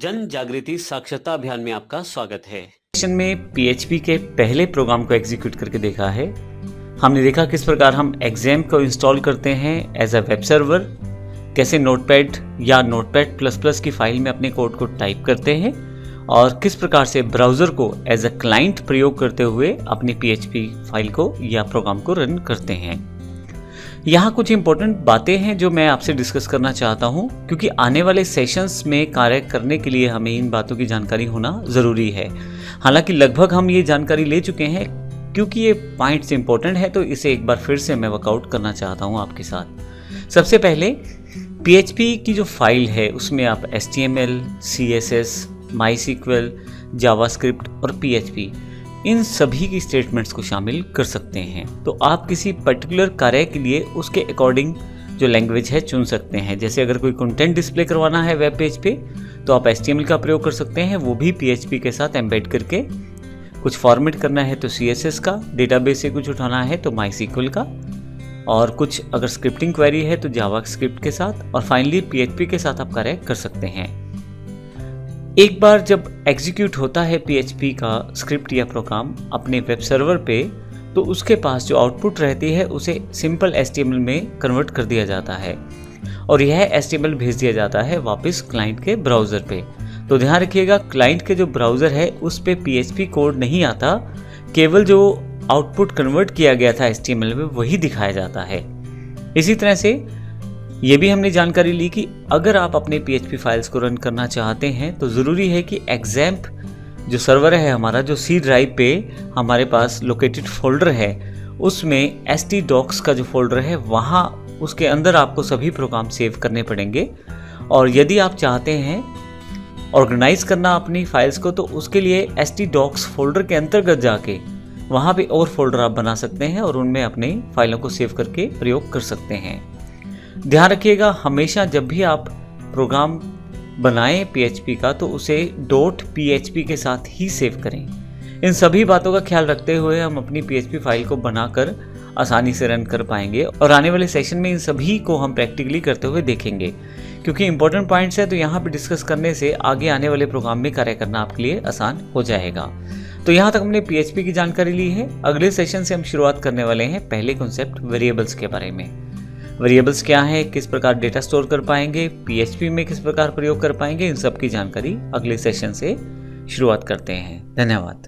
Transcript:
जन जागृति साक्षरता अभियान में आपका स्वागत है। सेशन में PHP के पहले प्रोग्राम को एग्जीक्यूट करके देखा है। हमने देखा किस प्रकार हम XAMPP को इंस्टॉल करते हैं एज अ वेब सर्वर, कैसे नोटपैड या नोटपैड++ की फाइल में अपने कोड को टाइप करते हैं और किस प्रकार से ब्राउज़र को एज अ क्लाइंट प्रयोग करते हुए अपनी PHP फाइल को या प्रोग्राम को रन करते हैं। यहाँ कुछ इंपॉर्टेंट बातें हैं जो मैं आपसे डिस्कस करना चाहता हूँ, क्योंकि आने वाले सेशंस में कार्य करने के लिए हमें इन बातों की जानकारी होना ज़रूरी है। हालांकि लगभग हम ये जानकारी ले चुके हैं, क्योंकि ये पॉइंट्स इंपॉर्टेंट है तो इसे एक बार फिर से मैं वर्कआउट करना चाहता हूँ आपके साथ। सबसे पहले PHP की जो फाइल है उसमें आप HTML, CSS, MySQL, जावास्क्रिप्ट और PHP इन सभी की स्टेटमेंट्स को शामिल कर सकते हैं। तो आप किसी पर्टिकुलर कार्य के लिए उसके अकॉर्डिंग जो लैंग्वेज है चुन सकते हैं। जैसे अगर कोई कंटेंट डिस्प्ले करवाना है वेब पेज पे तो आप HTML का प्रयोग कर सकते हैं, वो भी PHP के साथ एम्बेड करके। कुछ फॉर्मेट करना है तो CSS का, डेटाबेस से कुछ उठाना है तो MySQL का, और कुछ अगर स्क्रिप्टिंग क्वेरी है तो जावास्क्रिप्ट के साथ, और फाइनली PHP के साथ आप कार्य कर सकते हैं। एक बार जब एग्जीक्यूट होता है PHP का स्क्रिप्ट या प्रोग्राम अपने वेब सर्वर पे, तो उसके पास जो आउटपुट रहती है उसे सिंपल HTML में कन्वर्ट कर दिया जाता है और यह HTML भेज दिया जाता है वापस क्लाइंट के ब्राउज़र पे। तो ध्यान रखिएगा, क्लाइंट के जो ब्राउज़र है उस पे PHP कोड नहीं आता, केवल जो आउटपुट कन्वर्ट किया गया था HTML में वही दिखाया जाता है। इसी तरह से ये भी हमने जानकारी ली कि अगर आप अपने PHP फाइल्स को रन करना चाहते हैं तो ज़रूरी है कि XAMPP जो सर्वर है हमारा, जो C ड्राइव पे हमारे पास लोकेटेड फोल्डर है, उसमें htdocs का जो फोल्डर है वहाँ उसके अंदर आपको सभी प्रोग्राम सेव करने पड़ेंगे। और यदि आप चाहते हैं ऑर्गेनाइज करना अपनी फाइल्स को तो उसके लिए htdocs फोल्डर के अंतर्गत जाके वहाँ पे और फोल्डर आप बना सकते हैं और उनमें अपनी फाइलों को सेव करके प्रयोग कर सकते हैं। ध्यान रखिएगा, हमेशा जब भी आप प्रोग्राम बनाएं PHP का तो उसे .php के साथ ही सेव करें। इन सभी बातों का ख्याल रखते हुए हम अपनी PHP फाइल को बनाकर आसानी से रन कर पाएंगे और आने वाले सेशन में इन सभी को हम प्रैक्टिकली करते हुए देखेंगे। क्योंकि इंपॉर्टेंट पॉइंट्स है तो यहाँ पे डिस्कस करने से आगे आने वाले प्रोग्राम में कार्य करना आपके लिए आसान हो जाएगा। तो यहाँ तक हमने PHP की जानकारी ली है। अगले सेशन से हम शुरुआत करने वाले हैं पहले कॉन्सेप्ट वेरिएबल्स के बारे में। वेरिएबल्स क्या है, किस प्रकार डेटा स्टोर कर पाएंगे, PHP में किस प्रकार प्रयोग कर पाएंगे, इन सब की जानकारी अगले सेशन से शुरुआत करते हैं। धन्यवाद।